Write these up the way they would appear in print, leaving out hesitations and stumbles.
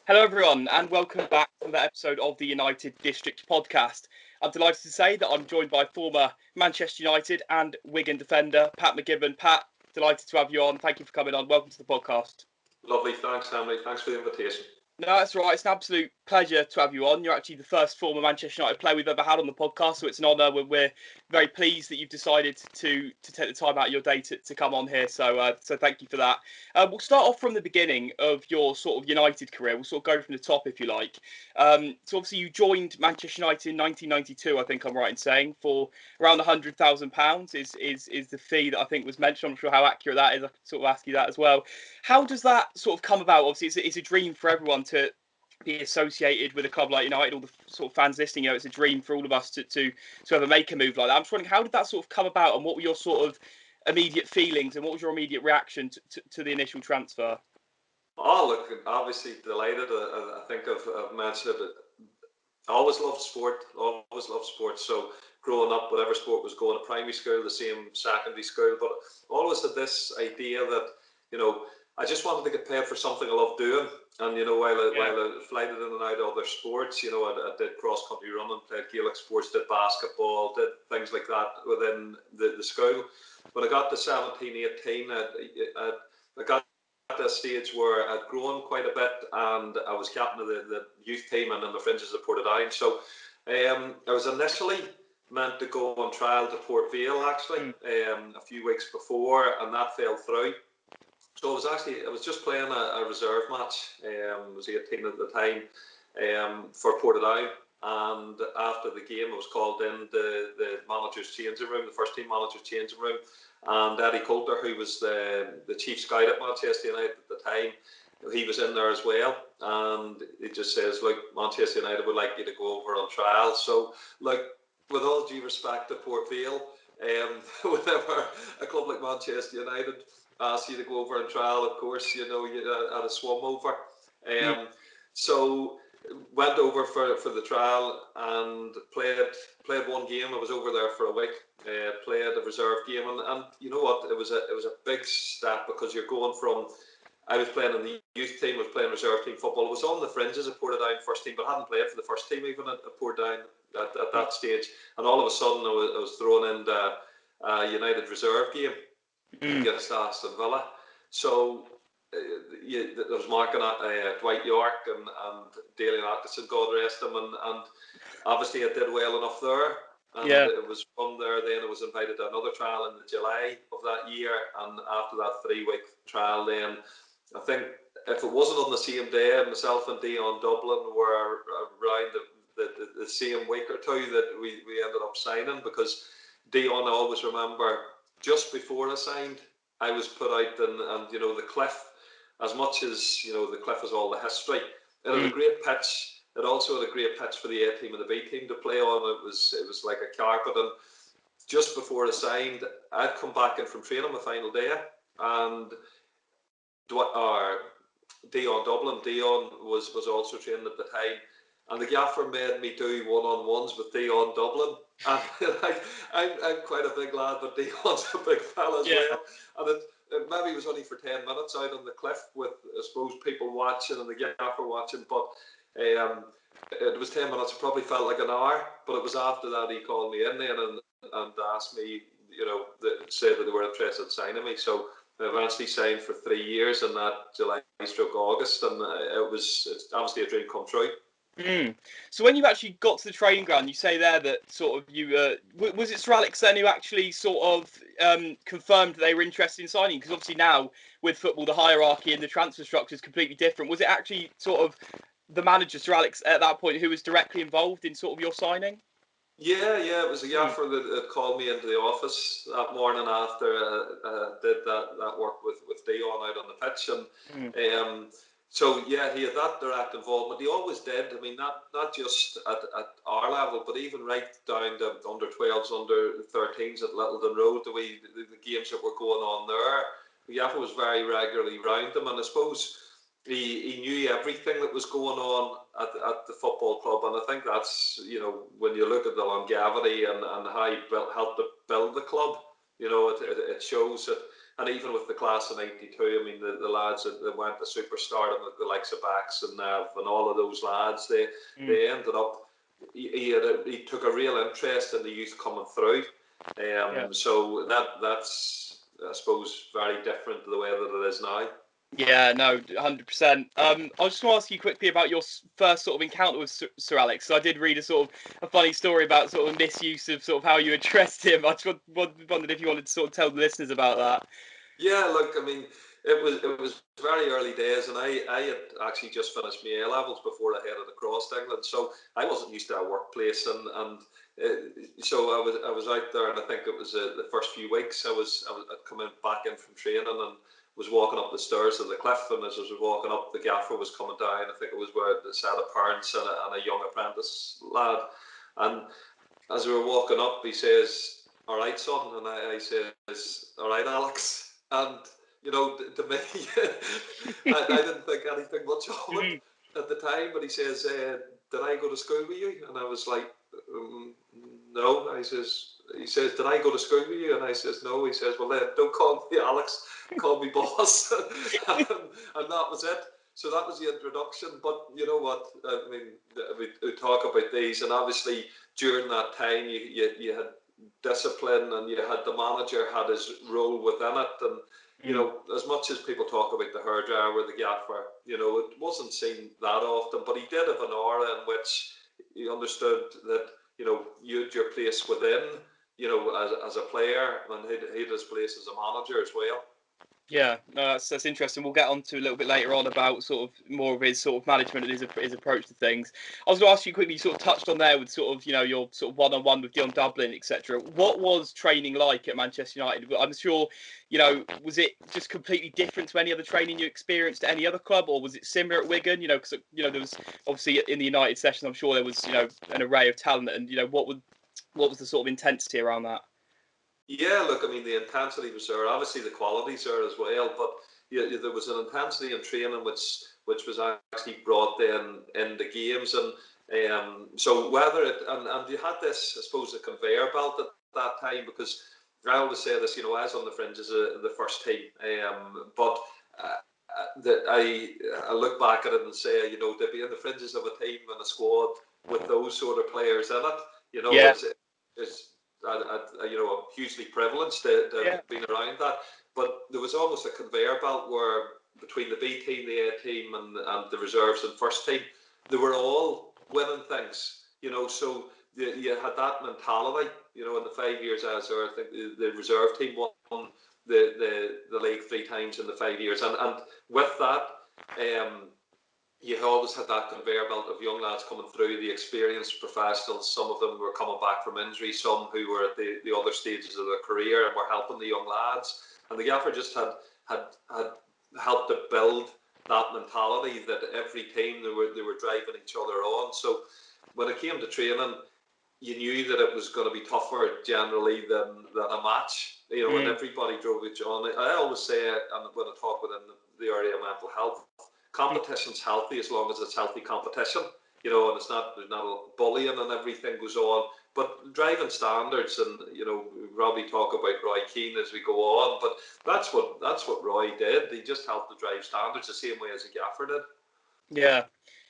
Hello, everyone, and welcome back to the episode of the United District podcast. I'm delighted to say that I'm joined by former Manchester United and Wigan defender, Pat McGibbon. Pat, delighted to have you on. Thank you for coming on. Welcome to the podcast. Lovely. Thanks, Emily. Thanks for the invitation. No, that's right. It's an absolute pleasure to have you on. You're actually the first former Manchester United player we've ever had on the podcast, so it's an honour. We're very pleased that you've decided to take the time out of your day to come on here. So thank you for that. We'll start off from the beginning of your sort of United career. We'll sort of go from the top, if you like. So obviously you joined Manchester United in 1992, I think I'm right in saying, for around £100,000 is the fee that I think was mentioned. I'm not sure how accurate that is. I could sort of ask you that as well. How does that sort of come about? Obviously, it's a dream for everyone to be associated with a club like United. All the sort of fans listening, it's a dream for all of us to ever make a move like that. I'm just wondering, how did that sort of come about, and what were your sort of immediate feelings, and what was your immediate reaction to the initial transfer? Oh, look, obviously delighted. I think I've mentioned it. I always loved sport. So growing up, whatever sport was going at primary school, the same secondary school, but always had this idea that, I just wanted to get paid for something I love doing. And, while I flighted in and out of other sports, I did cross-country running, played Gaelic sports, did basketball, did things like that within the school. When I got to 17, 18, I got at a stage where I'd grown quite a bit, and I was captain of the youth team and in the fringes of Portadown. So I was initially meant to go on trial to Port Vale, actually, a few weeks before, and that fell through. So I was just playing a reserve match. I was 18 at the time for Portadown, and after the game I was called in the manager's changing room, the first team manager's changing room, and Eddie Coulter, who was the chief scout at Manchester United at the time, he was in there as well, and he just says, look, Manchester United would like you to go over on trial. So, look, with all due respect to Port Vale, whenever a club like Manchester United asked you to go over on trial, of course, you had a swum over. So went over for the trial and played one game. I was over there for a week. Played a reserve game, and you know what? It was a big step, because you're going from, I was playing in the youth team, I was playing reserve team football. I was on the fringes of Portadown first team, but I hadn't played for the first team even at Portadown at that stage. And all of a sudden, I was thrown into a United reserve game against Aston Villa. So I was marking at Dwight York and Dalian Atkinson, God rest him, and obviously I did well enough there. And it was from there then I was invited to another trial in July of that year, and after that 3-week trial then, I think if it wasn't on the same day, myself and Dion Dublin were around the same week or two that we ended up signing, because Dion, I always remember, just before I signed, I was put out and the Cliff, as much as the Cliff is all the history, it had a great pitch. It also had a great pitch for the A team and the B team to play on. It was like a carpet. And just before I signed, I'd come back in from training my final day, and Dion Dublin, Dion was also training at the time, and the gaffer made me do one-on-ones with Dion Dublin. And I'm quite a big lad, but Dion's a big fella as well. And it maybe was only for 10 minutes out on the cliff with, I suppose, people watching and the gaffer watching, but it was 10 minutes. It probably felt like an hour, but it was after that he called me in then and asked me, said that they were interested in signing me. So I eventually signed for 3 years in that July/August, and it's obviously a dream come true. So when you actually got to the training ground, you say there that sort of you was it Sir Alex then who actually sort of confirmed that they were interested in signing? Because obviously now with football, the hierarchy and the transfer structure is completely different. Was it actually sort of the manager, Sir Alex, at that point, who was directly involved in sort of your signing? Yeah, it was a gaffer that called me into the office that morning after I did that work with Dion out on the pitch, and so yeah, he had that direct involvement. He always did. I mean, not just at our level, but even right down to under 12s, under 13s at Littleton Road, the games that were going on there. The gaffer was very regularly round them, and I suppose he knew everything that was going on at the football club, and I think that's, when you look at the longevity and how he helped to build the club, it shows that and even with the class of '92, I mean, the lads that went to superstardom, the likes of Bax and Nev and all of those lads, they ended up. He took a real interest in the youth coming through. So that's, I suppose, very different to the way that it is now. Yeah, no, 100%. I was just going to ask you quickly about your first sort of encounter with Sir Alex. So I did read a funny story about sort of misuse of sort of how you addressed him. I just wondered if you wanted to sort of tell the listeners about that. Yeah, look, I mean, it was very early days, and I had actually just finished my A levels before I headed across to England, so I wasn't used to a workplace, and so I was out there, and I think it was the first few weeks I'd come back in from training and was walking up the stairs of the cliff, and as I was walking up, the gaffer was coming down. I think it was where the set of parents and a young apprentice lad, and as we were walking up, he says, "All right, son," and I says, "All right, Alex," and to me, I didn't think anything much of it at the time, but he says, "Did I go to school with you?" And I was like, "No." He says, "Did I go to school with you?" And I says, "No." He says, "Well, then don't call me Alex, call me boss." and that was it. So that was the introduction. But you know what? I mean, we talk about these, and obviously during that time, you had discipline, and you had the manager had his role within it, and as much as people talk about the hairdryer or the gaffer, it wasn't seen that often, but he did have an aura in which he understood that you had your place within, as a player, and he had his place as a manager as well. Yeah, no, that's interesting. We'll get on to a little bit later on about sort of more of his sort of management and his approach to things. I was going to ask you quickly, you sort of touched on there with sort of, your sort of one-on-one with Dion Dublin, etc. What was training like at Manchester United? I'm sure, was it just completely different to any other training you experienced at any other club, or was it similar at Wigan? Because, there was obviously in the United session, I'm sure there was, an array of talent, and, what was the sort of intensity around that? Yeah, look, I mean, the intensity was there. Obviously, the quality's there as well, but there was an intensity in training which was actually brought in the games, and so whether it and you had this, I suppose, a conveyor belt at that time, because I always say this, I was on the fringes of the first team, but I look back at it and say, to be in the fringes of a team and a squad with those sort of players in it, is I'm hugely privileged to have been around that. But there was almost a conveyor belt where between the B team, the A team, and the reserves and first team, they were all winning things. So you had that mentality. In the 5 years I was there, I think the reserve team won the league 3 times in the 5 years, and with that, you always had that conveyor belt of young lads coming through, the experienced professionals. Some of them were coming back from injury, some who were at the other stages of their career and were helping the young lads. And the gaffer just had helped to build that mentality that every team they were driving each other on. So when it came to training, you knew that it was going to be tougher generally than a match. And everybody drove each on. I always say, and when I talk within the area of mental health, competition's healthy as long as it's healthy competition, and there's not a bullying and everything goes on. But driving standards, and we'll probably talk about Roy Keane as we go on, but that's what Roy did. He just helped to drive standards the same way as a gaffer did. Yeah.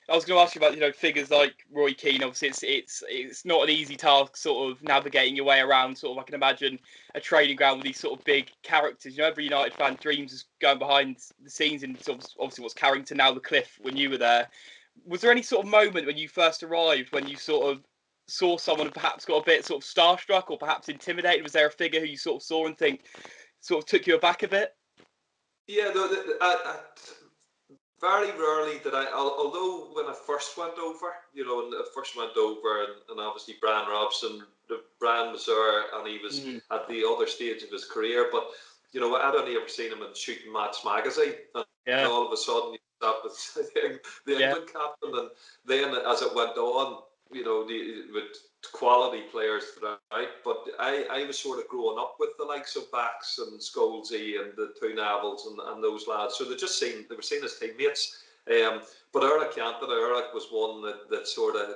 I was going to ask you about figures like Roy Keane. Obviously, it's not an easy task, sort of navigating your way around. Sort of, I can imagine a training ground with these sort of big characters. Every United fan dreams of going behind the scenes in sort of, obviously what's Carrington, now the Cliff. When you were there, was there any sort of moment when you first arrived when you sort of saw someone and perhaps got a bit sort of starstruck or perhaps intimidated? Was there a figure who you sort of saw and think sort of took you aback a bit? Yeah, very rarely did I, although when I first went over, and obviously Brian Robson, Brian was there, and he was at the other stage of his career, but, I'd only ever seen him in Shooting Match magazine, and all of a sudden you start with the England captain, and then as it went on, with quality players throughout, but I was sort of growing up with the likes of Bax and Scholesy and the two Nevils and those lads, so they were seen as teammates. But Eric was one that sort of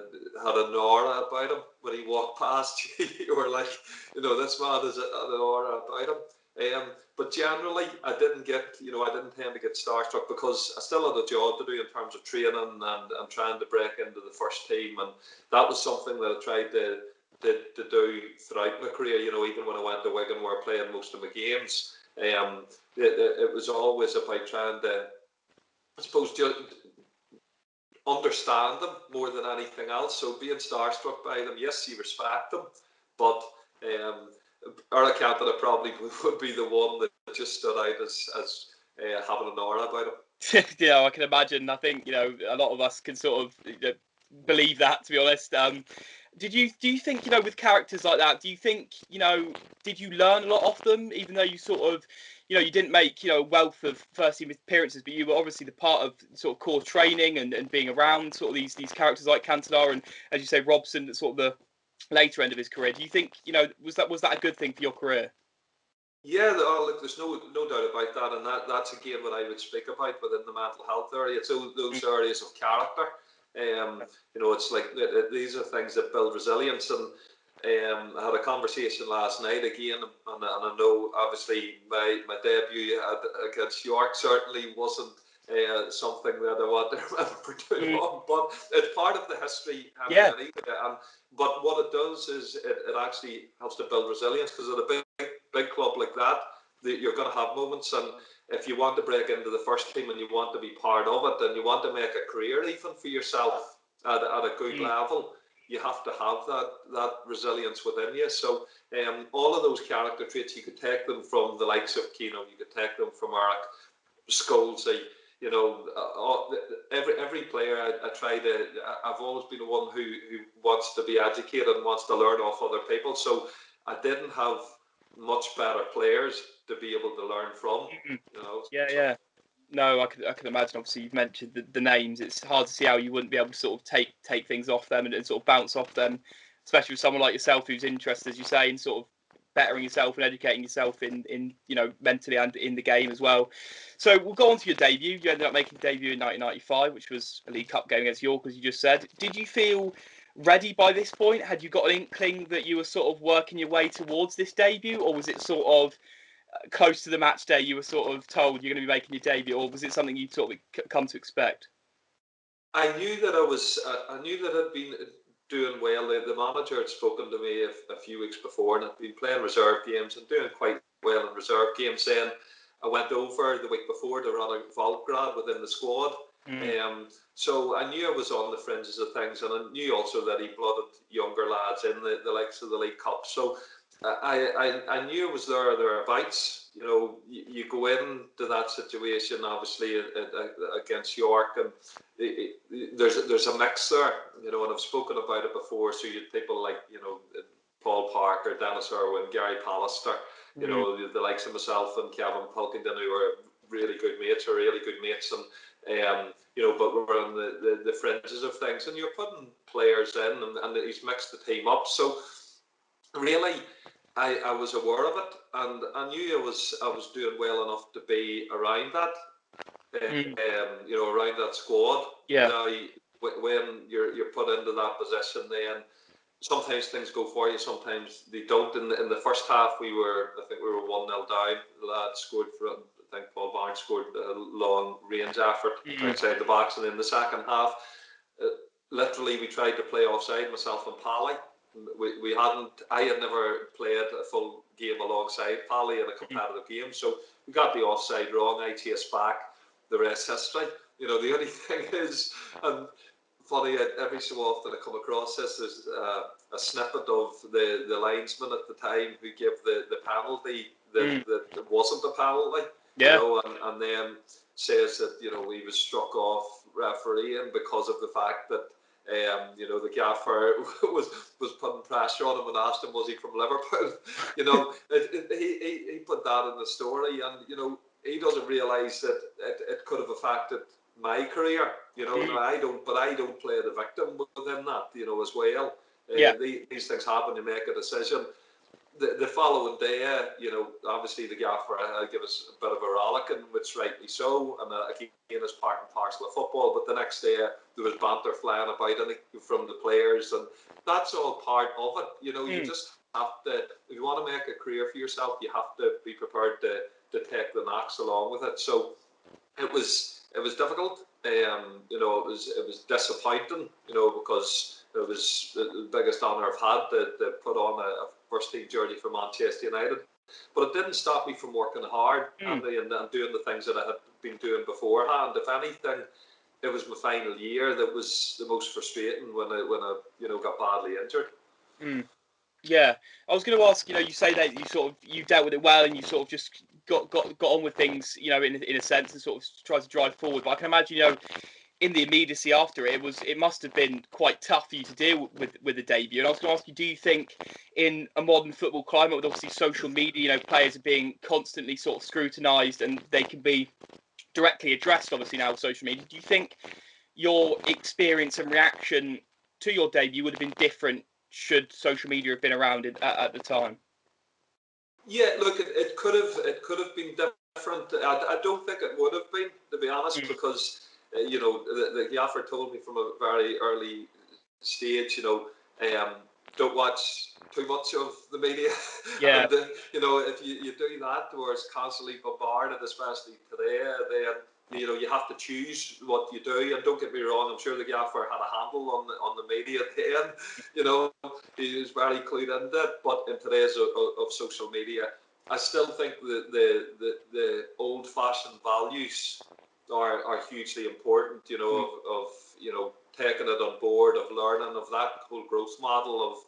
had an aura about him. When he walked past you, you were like, this man has an aura about him. But generally, I didn't tend to get starstruck because I still had a job to do in terms of training and trying to break into the first team, and that was something that I tried to do throughout my career. Even when I went to Wigan, where I played most of my games, it was always about trying to, I suppose, just understand them more than anything else. So being starstruck by them, yes, you respect them, but Eric Cantona probably would be the one that just stood out as having an aura about him. Yeah, I can imagine. I think a lot of us can sort of believe that. To be honest, do you think with characters like that? Do you think did you learn a lot off them, even though you sort of you didn't make a wealth of first team appearances, but you were obviously the part of sort of core training and being around sort of these characters like Cantona and, as you say, Robson at sort of the later end of his career. Do you think was that a good thing for your career? Yeah, look, there's no doubt about that, and that's again what I would speak about within the mental health area. It's those areas of character. It's like these are things that build resilience. And I had a conversation last night again, and I know obviously my debut against York certainly wasn't something that I want to remember for too long, but it's part of the history. Yeah. But what it does is it actually helps to build resilience, because at a big club like that, you're going to have moments, and if you want to break into the first team and you want to be part of it and you want to make a career even for yourself at a good level, you have to have that resilience within you. So all of those character traits, you could take them from the likes of Keano, you could take them from Eric, Scholesy, every player I've always been the one who wants to be educated and wants to learn off other people. So I didn't have much better players to be able to learn from. Yeah. No, I can imagine. Obviously, you've mentioned the names. It's hard to see how you wouldn't be able to sort of take things off them and sort of bounce off them, especially with someone like yourself who's interested, as you say, in sort of bettering yourself and educating yourself in mentally and in the game as well. So we'll go on to your debut. You ended up making a debut in 1995, which was a League Cup game against York, as you just said. Did you feel ready by this point? Had you got an inkling that you were sort of working your way towards this debut, or was it sort of close to the match day you were sort of told you're going to be making your debut, or was it something you'd sort of come to expect? I knew that I'd been doing well. The manager had spoken to me a few weeks before, and I'd been playing reserve games and doing quite well in reserve games. Then I went over the week before to run a Volgrad within the squad. So I knew I was on the fringes of things, and I knew also that he blooded younger lads in the likes of the League Cup. So I knew it was thereabouts. You go into that situation obviously against York, and there's a mix there. And I've spoken about it before. So you had people like Paul Parker, Dennis Irwin, Gary Pallister. The likes of myself and Kevin Pilkington, who are really good mates, and but we're on the fringes of things, and you're putting players in, and he's mixed the team up. So really, I was aware of it, and I knew I was doing well enough to be around that, around that squad. Yeah. Now, when you're put into that position, then sometimes things go for you, sometimes they don't. In the first half, I think we were 1-0 down. The lad scored I think Paul Barnes scored a long range effort outside the box, and in the second half, literally we tried to play offside, myself and Pally. I had never played a full game alongside Pally in a competitive game, so we got the offside wrong. I chased back, the rest history. The only thing is, and funny, every so often I come across this, there's a snippet of the linesman at the time who gave the penalty that wasn't a penalty. And then says that he was struck off refereeing because of the fact that the gaffer was putting pressure on him and asked him was he from Liverpool. He put that in the story, and he doesn't realise that it could have affected my career. I don't play the victim within that as well. These things happen. You make a decision. The following day, obviously the gaffer gave us a bit of a rollicking, which rightly so, and again, it's part and parcel of football. But the next day, there was banter flying about from the players, and that's all part of it. You have to, if you want to make a career for yourself, you have to be prepared to take the knocks along with it. So it was difficult. You know, it was disappointing. You know, because it was the biggest honour I've had to put on a first team jersey for Manchester United. But it didn't stop me from working hard and doing the things that I had been doing beforehand. If anything, it was my final year that was the most frustrating when I you know, got badly injured. Yeah, I was going to ask. You know, you say that you dealt with it well, and you sort of just got on with things. You know, in a sense, and sort of tried to drive forward. But I can imagine, you know, in the immediacy after it must have been quite tough for you to deal with the debut. And I was going to ask you, do you think in a modern football climate with obviously social media, you know, players are being constantly sort of scrutinised and they can be directly addressed obviously now with social media, do you think your experience and reaction to your debut would have been different should social media have been around at the time? Yeah, look, it could have been different. I don't think it would have been, to be honest, because you know, the gaffer told me from a very early stage, you know, don't watch too much of the media. Yeah. And you know, if you do that, where it's constantly bombarded, especially today, then you know, you have to choose what you do. And don't get me wrong, I'm sure the gaffer had a handle on the media then. You know, he was very clued into it. But in today's of social media, I still think the old-fashioned values are hugely important. You know, of you know, taking it on board, of learning, of that whole growth model of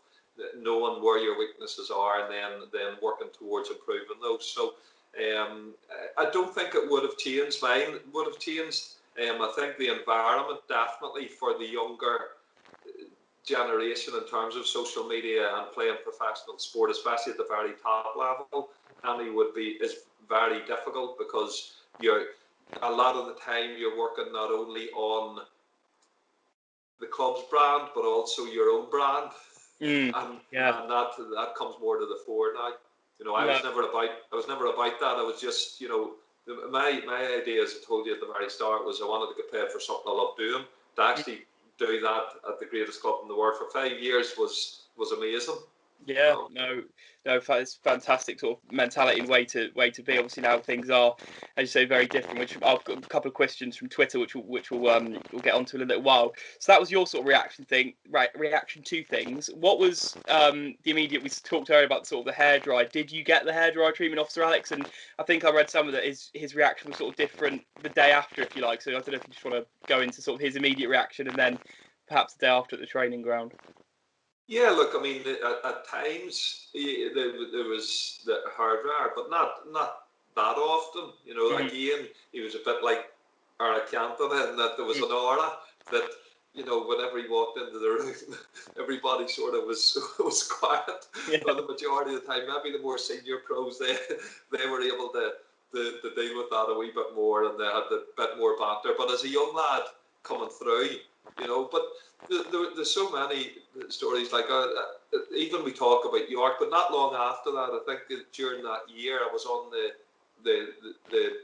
knowing where your weaknesses are, and then working towards improving those. So I don't think it would have changed. Mine would have changed. I think the environment definitely for the younger generation in terms of social media and playing professional sport, especially at the very top level, is very difficult, because a lot of the time you're working not only on the club's brand but also your own brand. And that comes more to the fore now. You know, I was never about that. I was just, you know, my idea, as I told you at the very start, was I wanted to get paid for something I love doing. To actually do that at the greatest club in the world for 5 years was amazing. Yeah, no, it's fantastic sort of mentality and way to be. Obviously now things are, as you say, very different. Which I've got a couple of questions from Twitter, which we'll get onto in a little while. So that was your sort of reaction to things. What was the immediate? We talked earlier about sort of the hairdryer. Did you get the hairdryer treatment, Officer Alex? And I think I read some of that. His reaction was sort of different the day after, if you like. So I don't know if you just want to go into sort of his immediate reaction and then perhaps the day after at the training ground. Yeah, look, I mean, at times there was the hairdryer, but not that often. You know, again, he was a bit like Eric Cantona, in that there was an aura that, you know, whenever he walked into the room, everybody sort of was quiet. But the majority of the time, maybe the more senior pros, they were able to deal with that a wee bit more, and they had a bit more banter. But as a young lad coming through, you know, but there's so many stories, like even we talk about York, but not long after that, I think that during that year I was on the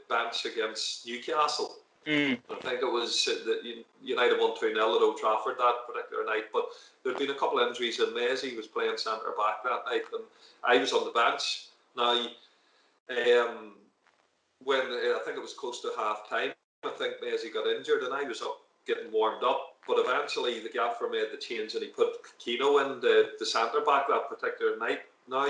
bench against Newcastle. I think it was that United won 2-0 at Old Trafford that particular night, but there'd been a couple of injuries, and Maisie was playing centre back that night, and I was on the bench. Now, when I think it was close to half time, I think Maisie got injured, and I was up getting warmed up, but eventually the gaffer made the change and he put Keno in the centre back that particular night. Now,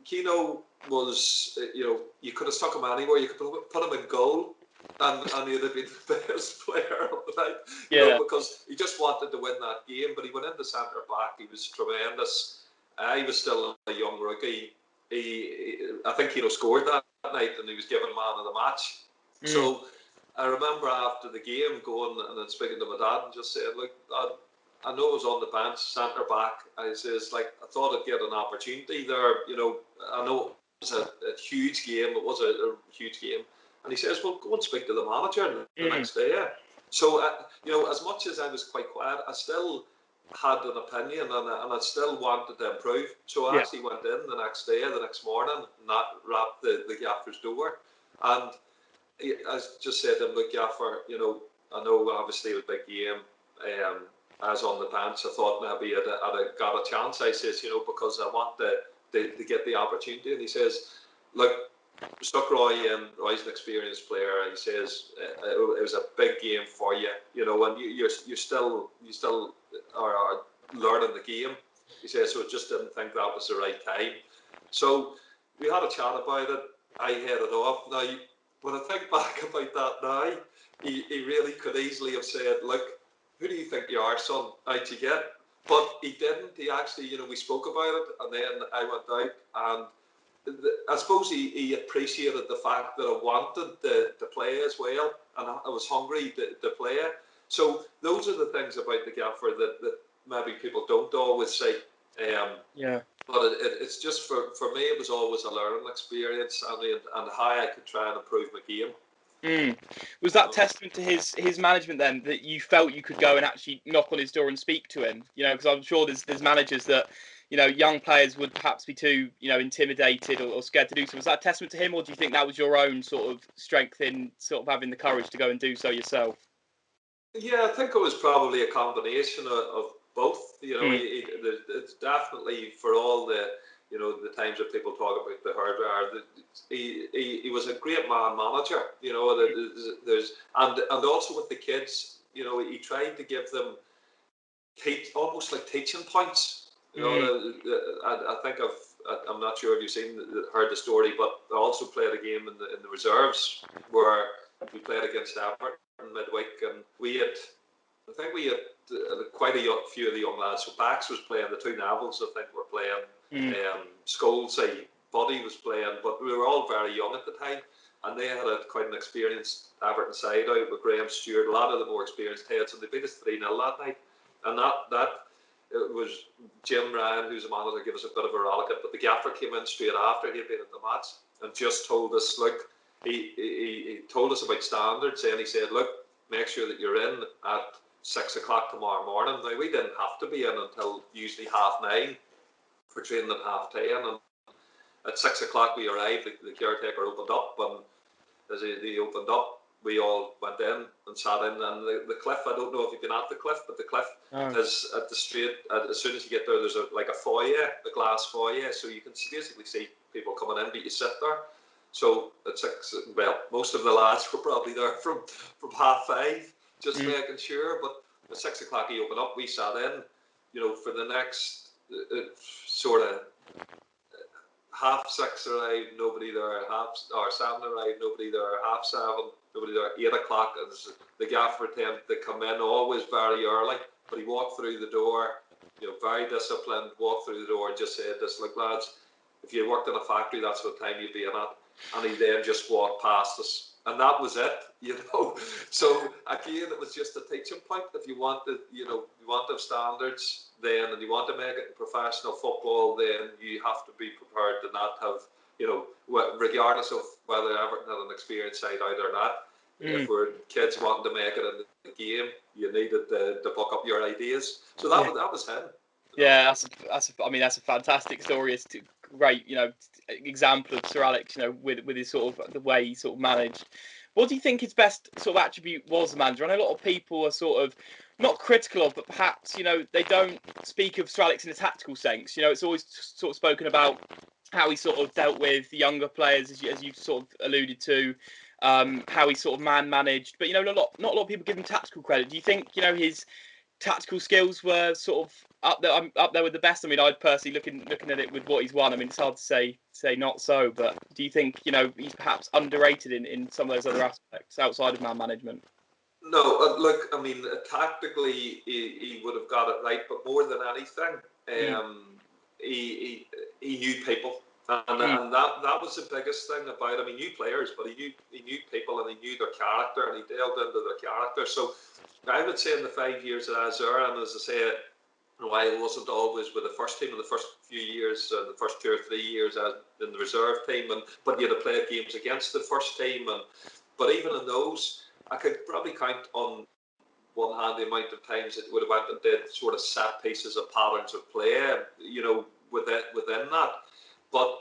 Keno was, you know, you could have stuck him anywhere. You could put him in goal, and he'd have been the best player of the night, you know, because he just wanted to win that game. But he went into centre back. He was tremendous. I was still a young rookie. I think Keno scored that night, and he was given man of the match. So I remember after the game going and then speaking to my dad and just saying, look, Dad, I know I was on the bench, centre back. I says, like, I thought I'd get an opportunity there. You know, I know it was a huge game. It was a huge game. And he says, well, go and speak to the manager the next day. So, you know, as much as I was quite quiet, I still had an opinion, and I still wanted to improve. So I actually went in the next day, the next morning, and rapped the gaffer's door. And I just said to him, look, gaffer, you know, I know obviously it was a big game. as on the bench, I thought maybe I'd got a chance. I says, because I want to get the opportunity. And he says, look, stuck Roy in. Roy's an experienced player. He says it was a big game for you, and you still are learning the game. He says, so I just didn't think that was the right time. So we had a chat about it. I headed off. Now, when I think back about that now, he really could easily have said, look, who do you think you are, son? How'd you get? But he didn't. He actually, we spoke about it, and then I went out, and I suppose he appreciated the fact that I wanted to play as well, and I was hungry to play. So those are the things about the gaffer that maybe people don't always say. Yeah. But it's just for me, it was always a learning experience, and how I could try and improve my game. Was that testament to his management then, that you felt you could go and actually knock on his door and speak to him? Because I'm sure there's managers that young players would perhaps be too intimidated or scared to do so. Was that a testament to him, or do you think that was your own sort of strength in sort of having the courage to go and do so yourself? Yeah, I think it was probably a combination of both. It's definitely, for all the the times that people talk about the hardware, he was a great man manager. There's and also with the kids, he tried to give them almost like teaching points. I think I'm not sure if you've heard the story, but I also played a game in the reserves where we played against Everton midweek, and I think we had quite a few of the young lads. So Bax was playing, the two Nevils I think were playing, Scholes, Buddy was playing, but we were all very young at the time, and they had quite an experienced Everton side out with Graham Stewart, a lot of the more experienced heads, and they beat us 3-0 that night. And that it was Jim Ryan, who's a manager, gave us a bit of a rollicking, but the gaffer came in straight after he'd been in the match and just told us, look, he told us about standards, and he said, look, make sure that you're in at 6 o'clock tomorrow morning. Now, we didn't have to be in until usually 9:30 for training at 10:30, and at 6 o'clock we arrived, the caretaker opened up, and as he opened up, we all went in and sat in, and the cliff, I don't know if you've been at the cliff, but the cliff is at the straight, as soon as you get there, there's a foyer, a glass foyer, so you can basically see people coming in, but you sit there. So at 6, most of the lads were probably there from 5:30, just making sure, but at 6 o'clock he opened up, we sat in, for the next sort of 6:30 arrived, nobody there. 7 arrived, nobody there. 7:30, nobody there. 8 o'clock, and the gaffer tended to come in always very early. But he walked through the door, very disciplined. Walked through the door and just said, "This, look, lads, if you worked in a factory, that's what time you'd be in at." And he then just walked past us, and that was it. So again, it was just a teaching point. If you want to, you want to have standards, then, and you want to make it in professional football, then you have to be prepared to not have, regardless of whether Everton had an experienced side out or not. If we're kids wanting to make it in the game, you needed to buck up your ideas. So that was him. Yeah, that's a fantastic story. It's a great, example of Sir Alex, with his sort of the way he sort of managed. What do you think his best sort of attribute was, the manager? I know a lot of people are sort of not critical of, but perhaps, they don't speak of Sir Alex in a tactical sense. It's always sort of spoken about how he sort of dealt with the younger players, as you sort of alluded to, how he sort of managed. But, not a lot of people give him tactical credit. Do you think, his tactical skills were sort of up there with the best? I mean, I'd personally looking at it with what he's won. I mean, it's hard to say not so, but do you think he's perhaps underrated in some of those other aspects outside of man management? No, look, I mean, tactically he would have got it right, but more than anything, he knew people, and that was the biggest thing about him. He knew players, but he knew people, and he knew their character, and he delved into their character. So I would say in the 5 years that I was there, and as I say, I wasn't always with the first team in the first few years, the first 2 or 3 years in the reserve team, but you had to play games against the first team, but even in those, I could probably count on one hand the amount of times it would have went and did sort of set pieces of patterns of play, within that. But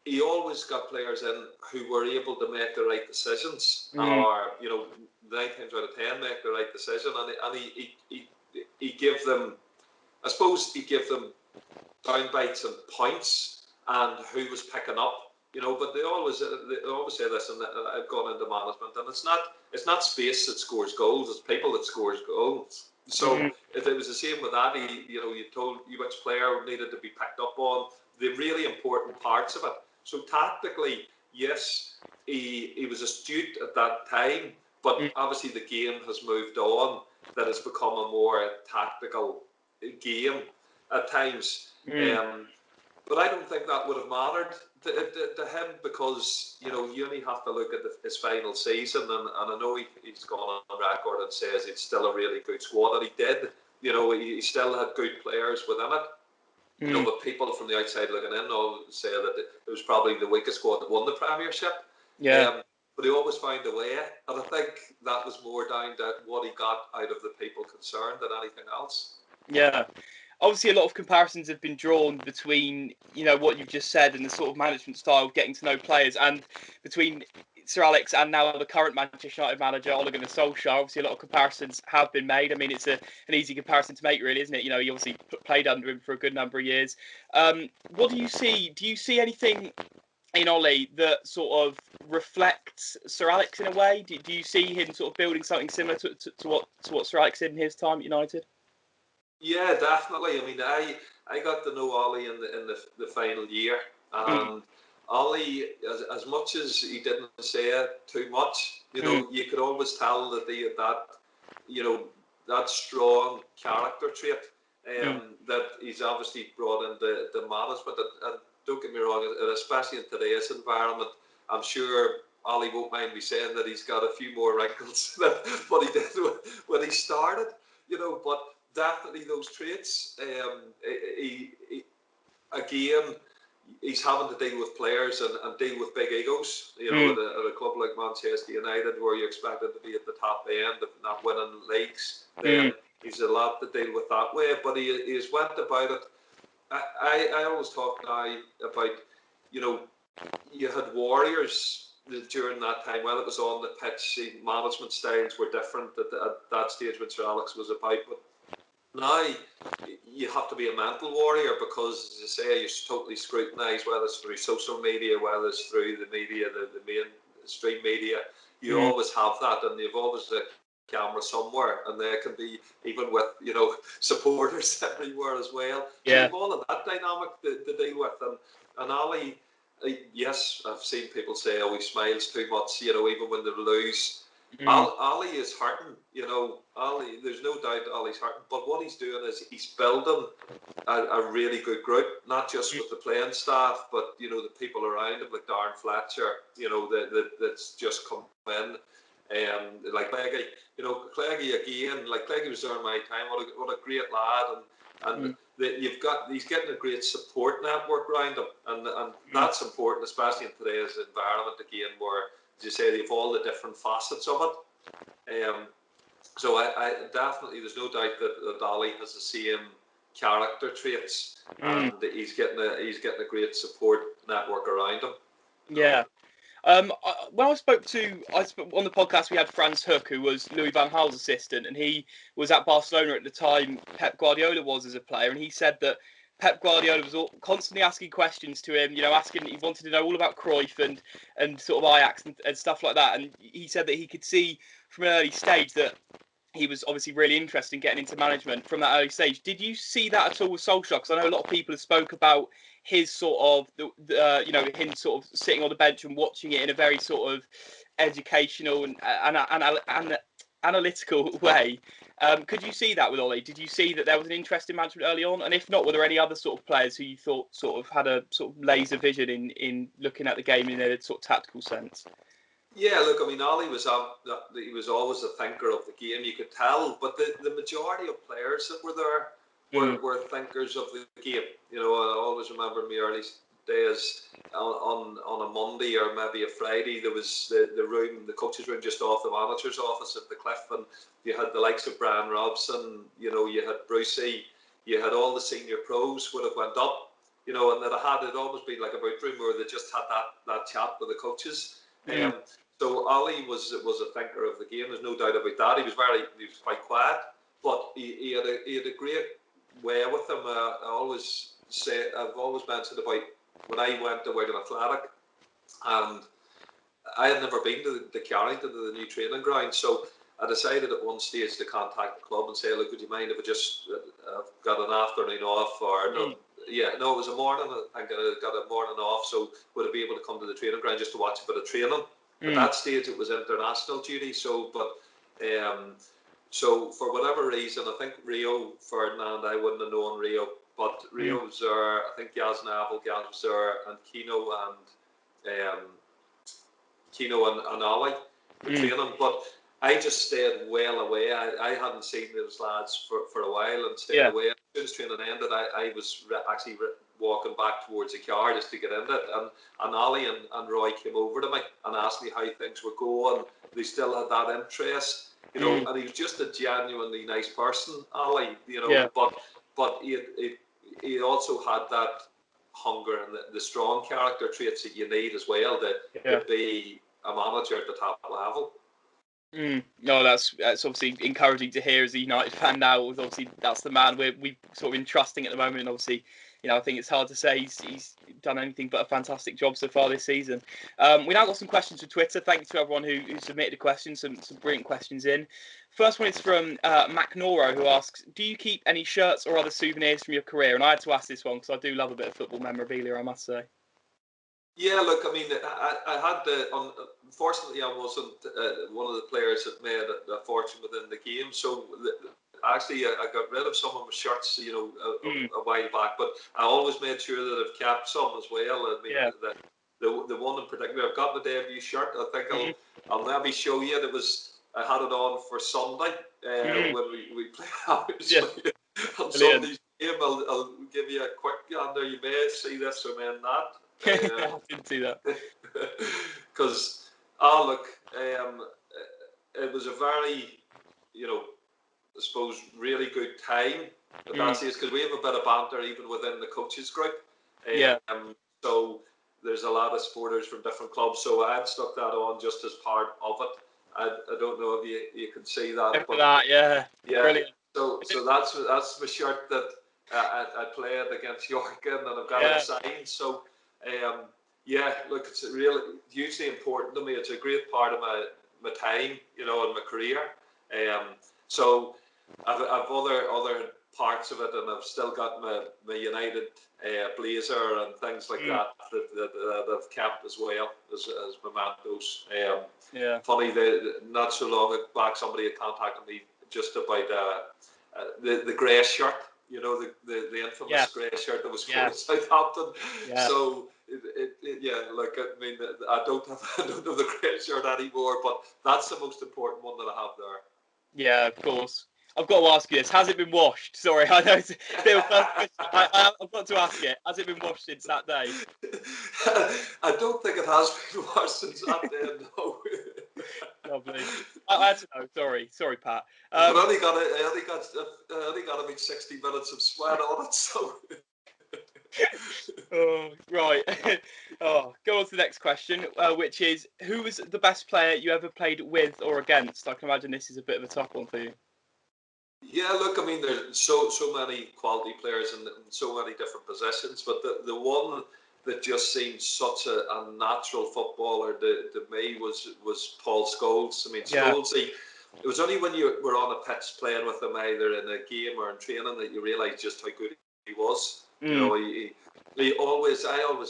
he always got players in who were able to make the right decisions, or 9 times out of 10 make the right decision, and he gave them, I suppose he gave them downbites and points and who was picking up. But they always say this, and I've gone into management, and it's not space that scores goals, it's people that scores goals. So if it was the same with that, you told you which player needed to be picked up on, the really important parts of it. So tactically, yes, he was astute at that time, but obviously the game has moved on, that it's become a more tactical game at times. But I don't think that would have mattered to him, because you only have to look at his final season, and I know he's gone on record and says it's still a really good squad, and he did. He still had good players within it. But people from the outside looking in all say that it was probably the weakest squad that won the Premiership. But he always found a way, and I think that was more down to what he got out of the people concerned than anything else. Yeah. Obviously, a lot of comparisons have been drawn between, what you've just said and the sort of management style of getting to know players, and between Sir Alex and now the current Manchester United manager, Ole Gunnar Solskjaer. Obviously, a lot of comparisons have been made. I mean, it's an easy comparison to make, really, isn't it? He obviously played under him for a good number of years. What do you see? Do you see anything in Ole that sort of reflects Sir Alex in a way? Do you see him sort of building something similar to what Sir Alex did in his time at United? Yeah, definitely. I mean, I got to know Ollie in the final year, and Ollie, as much as he didn't say too much, you could always tell that he had that, that strong character trait, that he's obviously brought into the management. And don't get me wrong, especially in today's environment, I'm sure Ollie won't mind me saying that he's got a few more wrinkles than what he did when he started, but definitely those traits. Again, he's having to deal with players and deal with big egos. At a club like Manchester United, where you expect him to be at the top end, if not winning leagues, then he's a lot to deal with that way. But he's went about it. I always talk now about, you had warriors during that time. Well, it was on the pitch, management styles were different at that stage when Sir Alex was about. But now you have to be a mental warrior, because, as I say, you're totally scrutinised, whether it's through social media, whether it's through the media, the mainstream media. You always have that, and you've always a camera somewhere, and there can be, even with supporters everywhere as well. So you've all of that dynamic to deal with, and Ali, yes, I've seen people say, he smiles too much, even when they lose. Ali is hurting, Ali, there's no doubt Ali's hurting, but what he's doing is he's building a really good group, not just with the playing staff, but the people around him, like Darren Fletcher, that's just come in, like Cleggy, Cleggy again, like Cleggy was there in my time. What a great lad, and he's getting a great support network around him, and that's important, especially in today's environment again, where, as you say, they have all the different facets of it. So I definitely, there's no doubt that Ollie has the same character traits, and he's getting a great support network around him. Yeah. When I spoke on the podcast, we had Franz Hook, who was Louis van Gaal's assistant, and he was at Barcelona at the time Pep Guardiola was as a player, and he said that Pep Guardiola was constantly asking questions to him, he wanted to know all about Cruyff and sort of Ajax and stuff like that, and he said that he could see from an early stage that he was obviously really interested in getting into management from that early stage. Did you see that at all with Solskjaer? Because I know a lot of people have spoke about his sort of, him sort of sitting on the bench and watching it in a very sort of educational and analytical way. Could you see that with Ollie? Did you see that there was an interest in management early on? And if not, were there any other sort of players who you thought sort of had a sort of laser vision in looking at the game in a sort of tactical sense? Yeah, look, I mean, Ollie was he was always a thinker of the game, you could tell, but the majority of players that were there were thinkers of the game. I always remember in my early days on a Monday or maybe a Friday, there was the coach's room just off the manager's office at the Cliff, and you had the likes of Brian Robson, you had Brucey, you had all the senior pros would have went up, and it almost been like a boot room where they just had that chat with the coaches. So Ollie was a thinker of the game. There's no doubt about that. He was quite quiet, but he had a great way with him. I've always mentioned about when I went to Wigan Athletic, and I had never been to Carrington, to the new training ground, so I decided at one stage to contact the club and say, look, would you mind if I've got an afternoon off, or no, it was a morning. I think I got a morning off, so would I be able to come to the training ground just to watch a bit of training? At that stage, it was international duty, so for whatever reason, I think Rio Ferdinand, I wouldn't have known Rio, but Rio was there. I think Gaz was there, and Kino and Ali were training, but I just stayed well away. I hadn't seen those lads for a while, and stayed away. As soon as training ended, I was actually walking back towards the car just to get into it, and Ali and Roy came over to me and asked me how things were going. They still had that interest, and he was just a genuinely nice person, Ali, but he also had that hunger and the strong character traits that you need as well to be a manager at the top level. No, that's obviously encouraging to hear as a United fan now. Obviously, that's the man we've sort of been trusting at the moment. And obviously, I think it's hard to say he's done anything but a fantastic job so far this season. We now got some questions from Twitter. Thank you to everyone who submitted a question, some brilliant questions in. First one is from Mac Noro, who asks, do you keep any shirts or other souvenirs from your career? And I had to ask this one because I do love a bit of football memorabilia, I must say. Yeah, look, I mean, I had unfortunately, I wasn't one of the players that made a fortune within the game. So actually, I got rid of some of my shirts, a while back. But I always made sure that I've kept some as well. I mean, the one in particular, I've got the debut shirt. I think I'll maybe show you. I had it on for Sunday when we played. On Sunday's game, I'll give you a quick gander. You may see this or may not. I didn't see that. Because, it was a very, I suppose, really good time. But that's it, because we have a bit of banter even within the coaches group. So there's a lot of supporters from different clubs. So I had stuck that on just as part of it. I don't know if you can see that. Yeah. Brilliant. So that's my shirt that I played against Yorkin, and I've got it signed. So. Look, it's really hugely important to me. It's a great part of my time, and my career. So I've other parts of it, and I've still got my United blazer and things like that I've kept as well as mementos. Funny, not so long back, somebody had contacted me just about the grey shirt. The infamous grey shirt that was for Southampton. So look, I mean, I don't have the grey shirt anymore, but that's the most important one that I have there. Yeah, of course. I've got to ask you this. Has it been washed? Sorry, I know it's a bit of a first question. I've got to ask it. Has it been washed since that day? I don't think it has been washed since that day, no. Lovely. I had to know. Sorry, Pat. But I only got about 60 minutes of sweat on it, so. Right. Go on to the next question, which is, who was the best player you ever played with or against? I can imagine this is a bit of a tough one for you. Yeah, look, I mean, there's so many quality players in so many different positions, but the one that just seemed such a natural footballer to me was Paul Scholes. I mean, Scholes, it was only when you were on a pitch playing with him, either in a game or in training, that you realised just how good he was. I always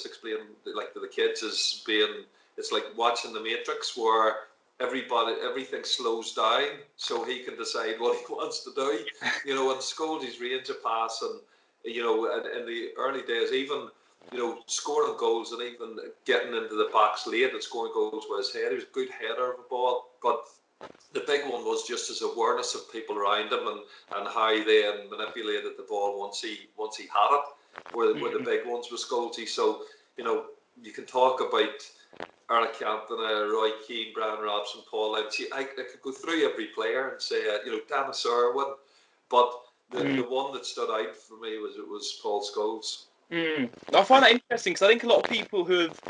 explain, like, to the kids as being, it's like watching The Matrix, where everything slows down so he can decide what he wants to do. And Scholes, his range of pass, and in the early days, even scoring goals and even getting into the box late and scoring goals with his head. He was a good header of the ball, but the big one was just his awareness of people around him and how they manipulated the ball once he had it. Where the big ones was Scholes. So you can talk about Eric Cantona, Roy Keane, Brian Robson, Paul Lynch. I could go through every player and say, Dennis Irwin, but the one that stood out for me was Paul Scholes. I find that interesting because I think a lot of people who have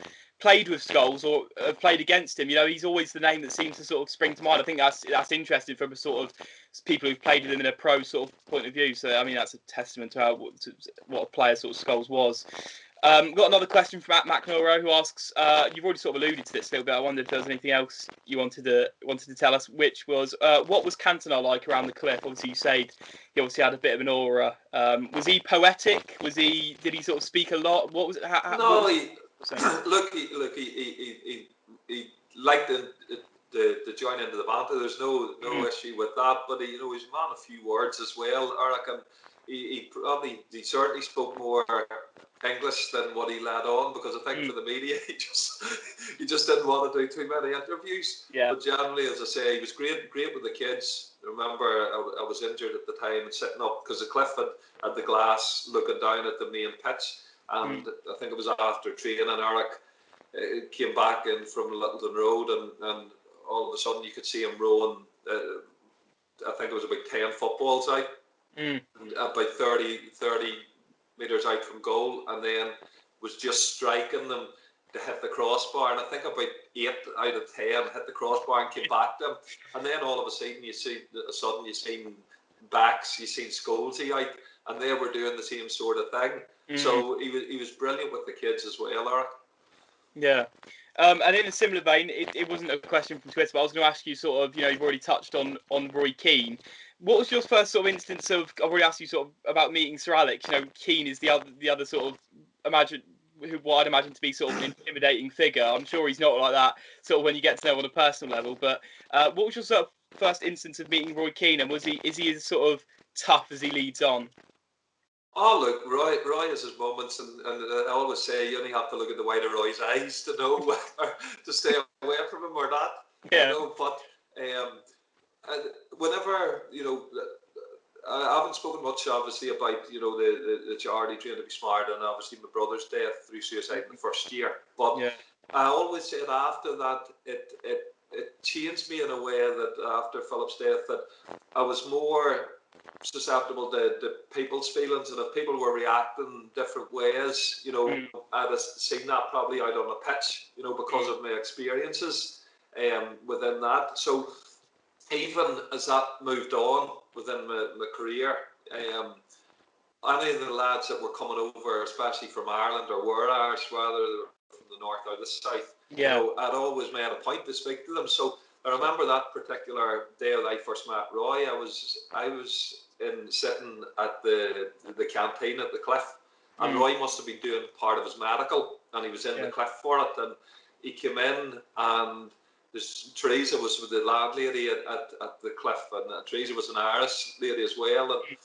played with Scholes or played against him, he's always the name that seems to sort of spring to mind. I think that's interesting from a sort of people who've played with him in a pro sort of point of view. So I mean, that's a testament to what a player sort of Scholes was. Got another question from Matt McNaughton, who asks, you've already sort of alluded to this a little bit. I wonder if there was anything else you wanted to tell us, which was what was Cantona like around the cliff? Obviously, you said he obviously had a bit of an aura. Was he poetic? Did he sort of speak a lot? What was it? Look, he liked the join into the banter. There's no issue with that. But he's a man of few words as well. I reckon he certainly spoke more English than what he let on, because I think for the media he just didn't want to do too many interviews. Yeah. But generally, as I say, he was great with the kids. Remember, I was injured at the time and sitting up because the cliff had the glass looking down at the main pitch. And I think it was after training, Eric came back in from Littleton Road, and all of a sudden you could see him rolling. I think it was about 10 footballs out, about 30 metres out from goal, and then was just striking them to hit the crossbar. And I think about 8 out of 10 hit the crossbar and came back to him. And then all of a sudden you seen backs, you seen Scholesy out, and they were doing the same sort of thing. So he was brilliant with the kids as well, Eric. Yeah. And in a similar vein, it wasn't a question from Twitter, but I was going to ask you sort of, you've already touched on Roy Keane. What was your first sort of instance of? I've already asked you sort of about meeting Sir Alex. Keane is the other sort of what I'd imagine to be sort of an intimidating figure. I'm sure he's not like that sort of when you get to know him on a personal level. But what was your sort of first instance of meeting Roy Keane, and is he as sort of tough as he leads on? Oh, look, Roy has his moments, and I always say you only have to look at the white of Roy's eyes to know whether to stay away from him or not. Yeah. But whenever, I haven't spoken much, obviously, about, the charity Train to Be Smart, and obviously my brother's death through suicide in the first year. But yeah. I always said after that, it changed me in a way that after Philip's death, that I was more susceptible to people's feelings, and if people were reacting different ways, I'd have seen that probably out on the pitch, because of my experiences within that. So even as that moved on within my career, any of the lads that were coming over, especially from Ireland or were Irish, whether they were from the north or the south, I'd always made a point to speak to them. So I remember that particular day that I first met Roy. I was sitting at the canteen at the cliff, and Roy must have been doing part of his medical, and he was in the cliff for it. And he came in, and Teresa was with the landlady at the cliff, and Teresa was an Irish lady as well. And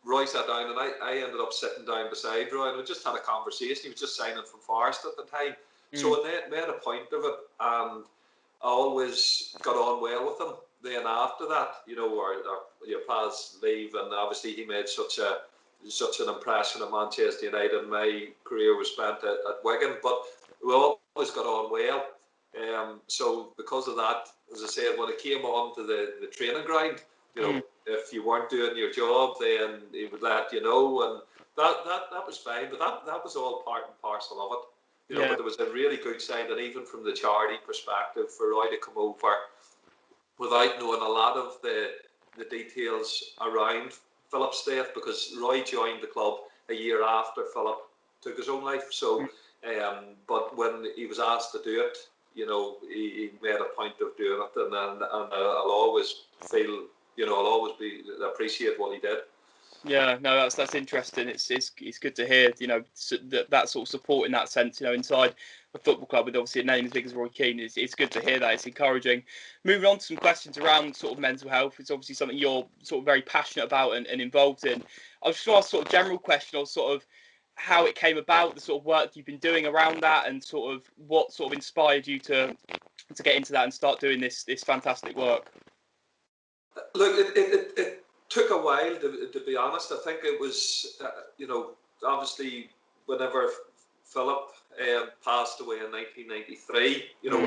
Roy sat down, and I ended up sitting down beside Roy, and we just had a conversation. He was just signing from Forest at the time, so I made a point of it, and I always got on well with him. Then after that, your paths leave, and obviously he made such an impression at Manchester United. And my career was spent at Wigan, but we always got on well. So because of that, as I said, when it came on to the training ground, if you weren't doing your job, then he would let you know, and that was fine. But that was all part and parcel of it. But there was a really good side, and even from the charity perspective, for Roy to come over without knowing a lot of the details around Philip's death, because Roy joined the club a year after Philip took his own life. So, but when he was asked to do it, he made a point of doing it, and I'll always feel, I'll always appreciate what he did. Yeah, no, that's interesting. It's good to hear, that sort of support in that sense, inside a football club with obviously a name as big as Roy Keane. It's good to hear that. It's encouraging. Moving on to some questions around sort of mental health. It's obviously something you're sort of very passionate about and involved in. I was just going to ask sort of general question of sort of how it came about, the sort of work you've been doing around that, and sort of what sort of inspired you to get into that and start doing this fantastic work. Look, it took a while, to be honest. I think it was, obviously, whenever Philip passed away in 1993,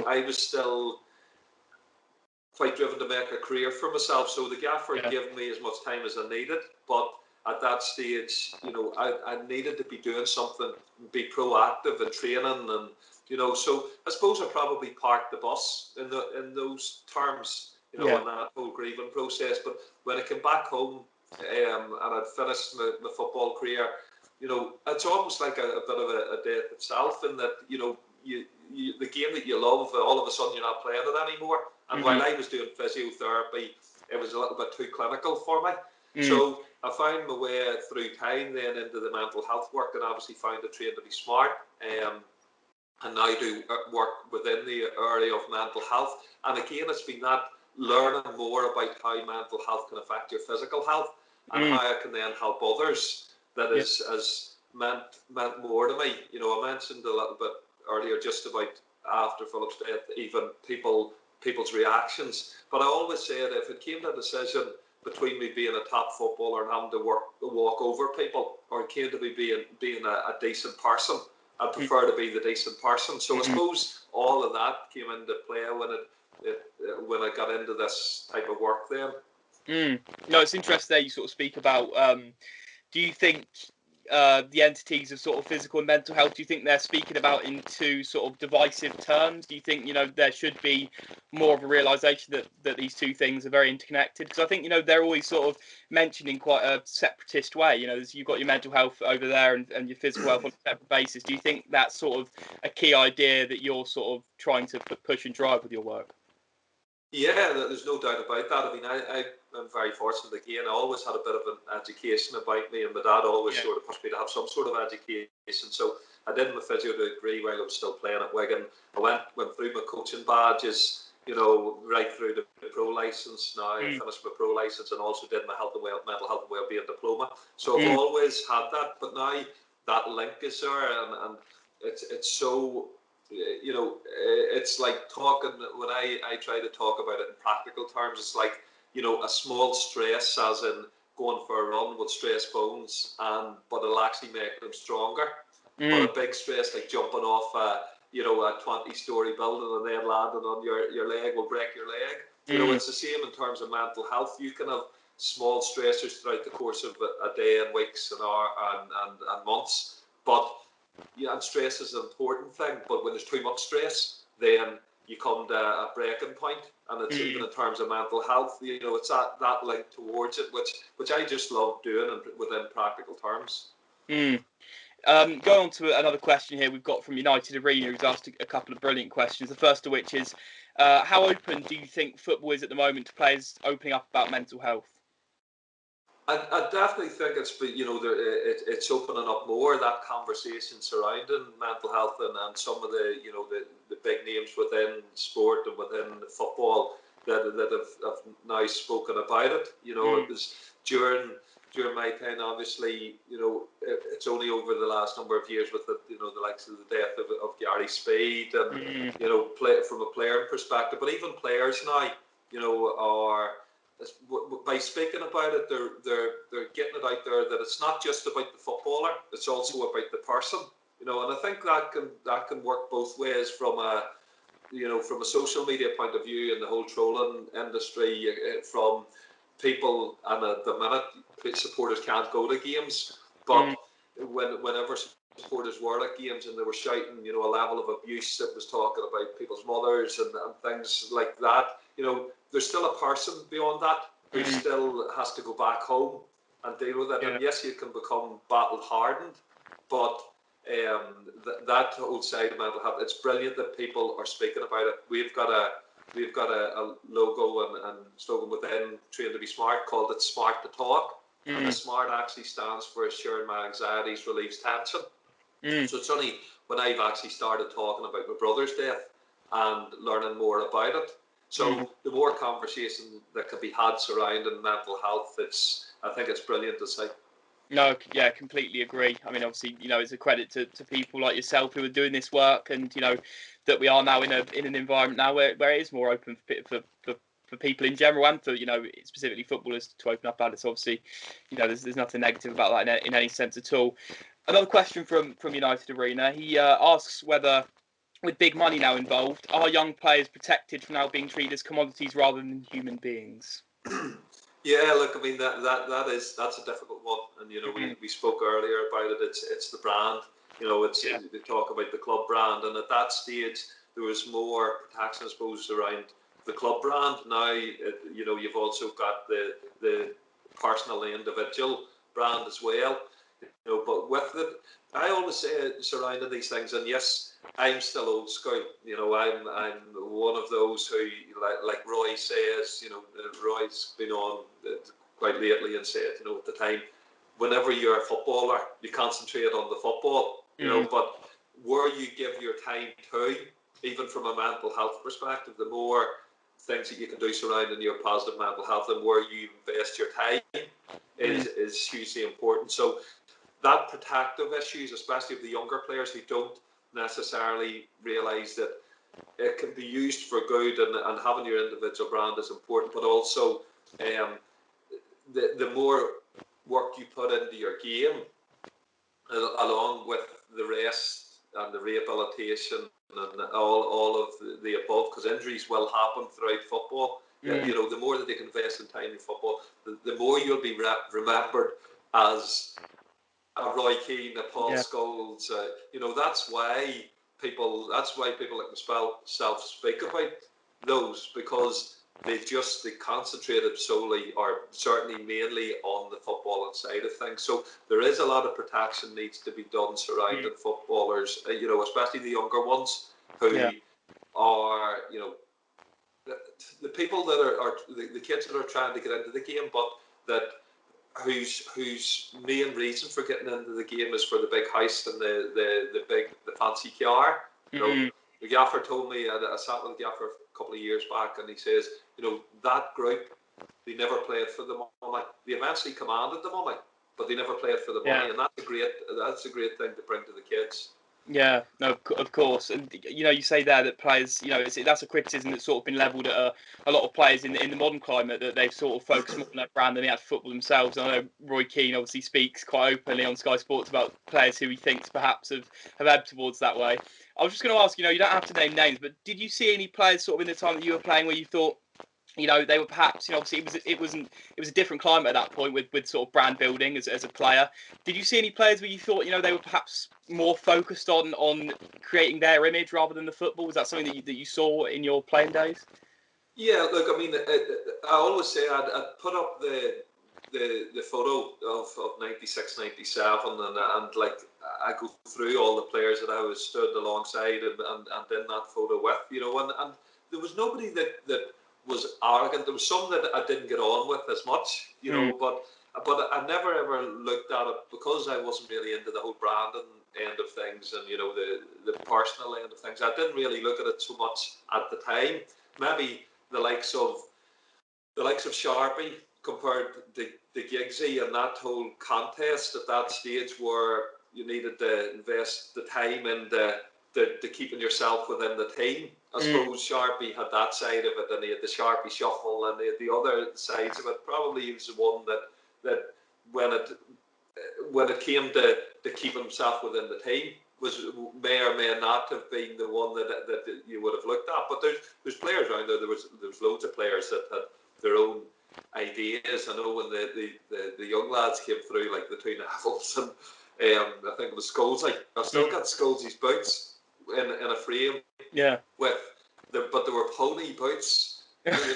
I was still quite driven to make a career for myself. So the gaffer had given me as much time as I needed. But at that stage, I needed to be doing something, be proactive in training and So I suppose I probably parked the bus in those terms, in that whole grieving process. But when I came back home and I'd finished my football career, it's almost like a bit of a death itself, in that you the game that you love, all of a sudden you're not playing it anymore. And while I was doing physiotherapy, it was a little bit too clinical for me. So I found my way through time then into the mental health work, and obviously found a train to be smart. And now do work within the area of mental health. And again, it's been that learning more about how mental health can affect your physical health, and how I can then help others that has meant more to me. I mentioned a little bit earlier just about after Philip's death, even people's reactions. But I always said, if it came to a decision between me being a top footballer and having to walk over people, or it came to me being a decent person, I prefer to be the decent person. So I suppose all of that came into play when I got into this type of work then. No, it's interesting there you sort of speak about, do you think the entities of sort of physical and mental health, do you think they're speaking about in two sort of divisive terms? Do you think, there should be more of a realisation that these two things are very interconnected? Because I think, they're always sort of mentioned in quite a separatist way. You've got your mental health over there and your physical health on a separate basis. Do you think that's sort of a key idea that you're sort of trying to push and drive with your work? Yeah, there's no doubt about that. I mean, I'm very fortunate. Again, I always had a bit of an education about me, and my dad always sort of pushed me to have some sort of education. So I did my physio degree while I was still playing at Wigan. I went through my coaching badges, right through the pro license. Now I finished my pro license, and also did my mental health and wellbeing diploma. So I've always had that, but now that link is there, and it's so. It's like talking, when I try to talk about it in practical terms, it's like, a small stress, as in going for a run, will stress bones, but it'll actually make them stronger. But a big stress, like jumping off a 20-story building and then landing on your leg, will break your leg. It's the same in terms of mental health. You can have small stressors throughout the course of a day and weeks and hour and months, but and stress is an important thing, but when there's too much stress, then you come to a breaking point, and it's even in terms of mental health, it's that link towards it, which I just love doing within practical terms. Going on to another question here we've got from United Arena, who's asked a couple of brilliant questions. The first of which is, how open do you think football is at the moment to players opening up about mental health? I definitely think it's opening up more, that conversation surrounding mental health, and some of the big names within sport and within football that have now spoken about it. It was during my time, obviously, it's only over the last number of years with the likes of the death of Gary Speed, and play from a player perspective, but even players now, are. By speaking about it, they're getting it out there that it's not just about the footballer; it's also about the person. And I think that can work both ways from a social media point of view, and the whole trolling industry, from people, and at the minute supporters can't go to games, but whenever supporters were at games and they were shouting, a level of abuse that was talking about people's mothers and things like that, there's still a person beyond that who still has to go back home and deal with it. And yes, you can become battle hardened, but that whole side of mental health, it's brilliant that people are speaking about it. We've got a logo and slogan within Train to Be Smart called "It's Smart to Talk," and the SMART actually stands for Sharing My Anxieties, Relieves Tension. So it's only when I've actually started talking about my brother's death and learning more about it. So the more conversation that can be had surrounding mental health, I think it's brilliant to see. No, yeah, completely agree. I mean, obviously, it's a credit to people like yourself who are doing this work, and that we are now in an environment now where it is more open for people in general, and for specifically footballers to open up about it. So obviously, there's nothing negative about that in any sense at all. Another question from United Arena. He asks whether, with big money now involved, are young players protected from now being treated as commodities rather than human beings? Yeah, look, I mean that's a difficult one, and we spoke earlier about it. It's the brand, It's they talk about the club brand, and at that stage there was more protection, I suppose, around the club brand. Now, you've also got the personal, individual brand as well. But with it, I always say surrounding these things, and yes, I'm still old school. I'm one of those who, like Roy says, Roy's been on quite lately and said, at the time, whenever you're a footballer, you concentrate on the football, but where you give your time to, even from a mental health perspective, the more things that you can do surrounding your positive mental health and where you invest your time is hugely important. So that protective issues, especially of the younger players who don't necessarily realise that it can be used for good, and having your individual brand is important, but also the more work you put into your game, along with the rest and the rehabilitation and all of the above, because injuries will happen throughout football. The more that they can invest in time in football, the more you'll be remembered as a Roy Keane, a Paul Scholes. That's why people like myself speak about those, because they concentrated solely, or certainly mainly, on the footballing side of things. So there is a lot of protection needs to be done surrounding footballers, especially the younger ones who are, the people that are the kids that are trying to get into the game, but that whose main reason for getting into the game is for the big house and the fancy car. The gaffer told me, I sat with the gaffer a couple of years back, and he says, that group, they never played for the money. They eventually commanded the money, but they never played for the money, and that's a great thing to bring to the kids. Yeah, no, of course, and you say there that players, that's a criticism that's sort of been levelled at a lot of players in the modern climate, that they've sort of focused more on their brand than the actual football themselves. And I know Roy Keane obviously speaks quite openly on Sky Sports about players who he thinks perhaps have ebbed towards that way. I was just going to ask, you don't have to name names, but did you see any players sort of in the time that you were playing where you thought, they were perhaps, obviously it was a different climate at that point with sort of brand building as a player. Did you see any players where you thought, they were perhaps more focused on creating their image rather than the football? Was that something that you saw in your playing days? Yeah, look, I mean, I always say I'd put up the photo of 96, 97, and like I go through all the players that I was stood alongside and in that photo with, and there was nobody that was arrogant. There was some that I didn't get on with as much, but I never ever looked at it, because I wasn't really into the whole branding end of things and the personal end of things. I didn't really look at it so much at the time. Maybe the likes of Sharpie compared to the Giggsy and that whole contest at that stage, where you needed to invest the time into the keeping yourself within the team. I suppose Sharpie had that side of it, and he had the Sharpie shuffle, and he had the other sides of it. Probably he was the one that when it came to keeping himself within the team, may or may not have been the one that you would have looked at. But there's players around there. There was loads of players that had their own ideas. I know when the young lads came through, like the two Nevils, and I think it was Scholes. I've still got Scholes' boots in a frame. Yeah. But they were pony boots, and I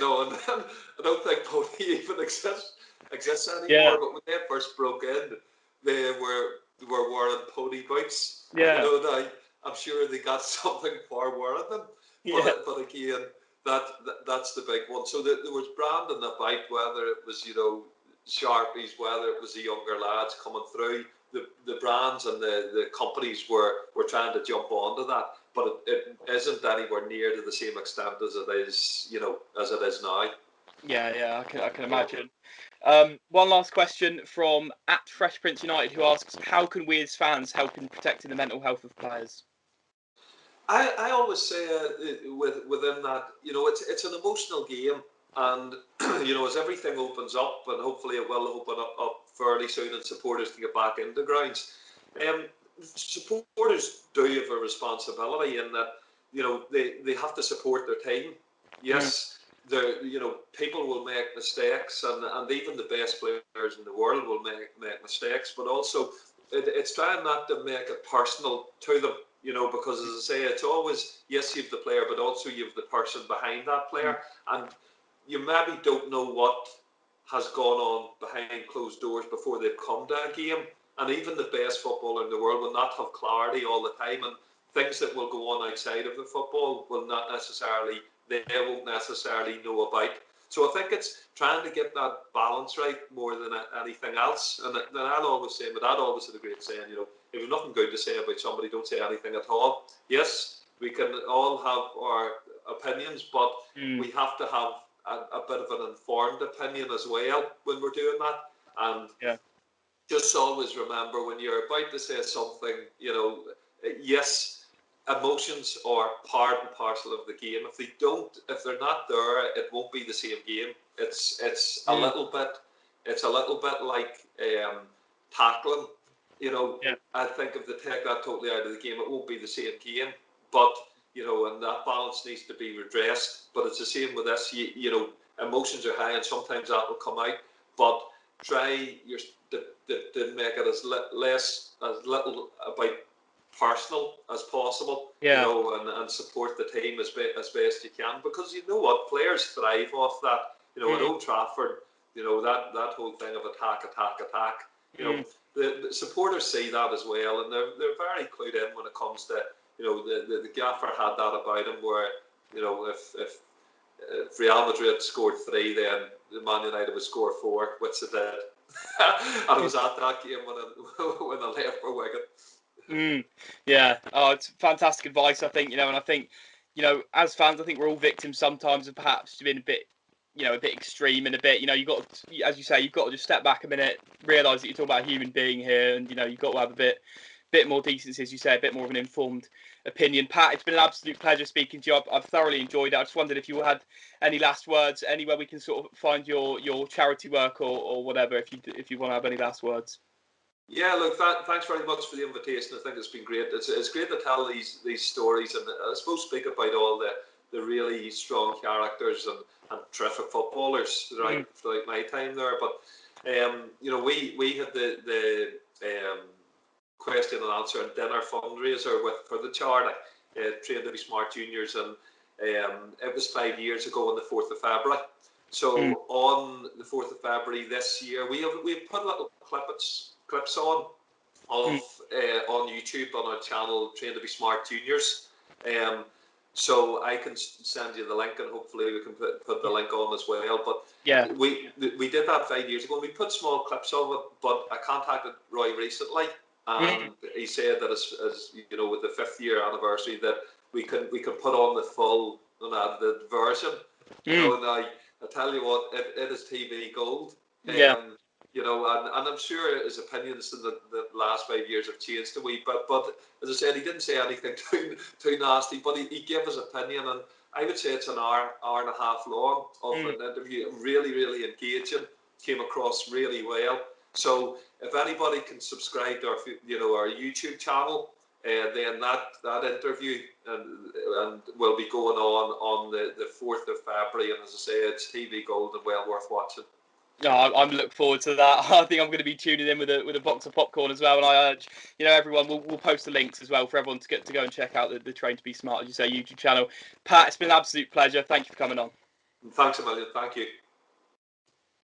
don't think pony even exists anymore. Yeah. But when they first broke in, they were wearing pony boots. Yeah. I'm sure they got something for wearing them. Yeah. But again, that's the big one. So there was branding about, whether it was Sharpies, whether it was the younger lads coming through. The brands and the companies were trying to jump onto that, but it isn't anywhere near to the same extent as it is now. Yeah, I can imagine. One last question from @FreshPrinceUnited, who asks, how can we as fans help in protecting the mental health of players? I always say within that, it's an emotional game, and as everything opens up, and hopefully it will open up fairly soon, and supporters can get back into grounds. Supporters do have a responsibility in that they have to support their team. Yes, people will make mistakes, and even the best players in the world will make mistakes, but also it's trying not to make it personal to them, because as I say, it's always, yes, you've the player, but also you've the person behind that player, and you maybe don't know what has gone on behind closed doors before they've come to a game. And even the best footballer in the world will not have clarity all the time, and things that will go on outside of the football they won't necessarily know about. So I think it's trying to get that balance right more than anything else. And I'll always say, my dad always had a great saying, if you've nothing good to say about somebody, don't say anything at all. Yes, we can all have our opinions, but we have to have a bit of an informed opinion as well when we're doing that. And just always remember, when you're about to say something, yes, emotions are part and parcel of the game. If they're not there, it won't be the same game. It's a little bit like tackling. I think if they take that totally out of the game, it won't be the same game. But and that balance needs to be redressed. But it's the same with this. Emotions are high, and sometimes that will come out. But try to make it as little about personal as possible, and support the team as best you can, because you know what, players thrive off that. At Old Trafford, that whole thing of attack. The supporters see that as well, and they're very clued in when it comes to the gaffer had that about him, where if Real Madrid scored 3, then Man United would score 4, which they did. And it was at that game when I left for Wigan. Yeah. Oh, it's fantastic advice, I think, and I think, as fans, I think we're all victims sometimes of perhaps being a bit extreme and a bit, you've got to, as you say, you've got to just step back a minute, realise that you're talking about a human being here, and, you've got to have a bit more decency, as you say, a bit more of an informed opinion. Pat, it's been an absolute pleasure speaking to you. I've thoroughly enjoyed it. I just wondered if you had any last words, anywhere we can sort of find your charity work or whatever, if you want to have any last words. Yeah, look, thanks very much for the invitation. I think it's been great. It's great to tell these stories, and I suppose speak about all the really strong characters and terrific footballers throughout my time there. But we had the question and answer and dinner fundraiser for the charity, Train to Be Smart Juniors, and it was 5 years ago on the 4th of February. So on the 4th of February this year, we've put little clips on YouTube on our channel, Train to Be Smart Juniors. So I can send you the link, and hopefully we can put the link on as well. But we did that 5 years ago, and we put small clips of it. But I contacted Roy recently, and he said that as with the 5th year anniversary, that we can put on the full unedited version. And I tell you what, it is TV gold. And I'm sure his opinions in the last 5 years have changed a wee bit. But as I said, he didn't say anything too nasty, but he gave his opinion, and I would say it's an hour and a half long of an interview. Really, really engaging. Came across really well. So if anybody can subscribe to our YouTube channel, then that interview and will be going on the 4th of February, and as I say, it's TV gold and well worth watching. No, I'm looking forward to that. I think I'm going to be tuning in with a box of popcorn as well, and I urge everyone. We'll post the links as well for everyone to go and check out the Train to Be Smart, as you say, YouTube channel. Pat, it's been an absolute pleasure. Thank you for coming on. Thanks a million. Thank you.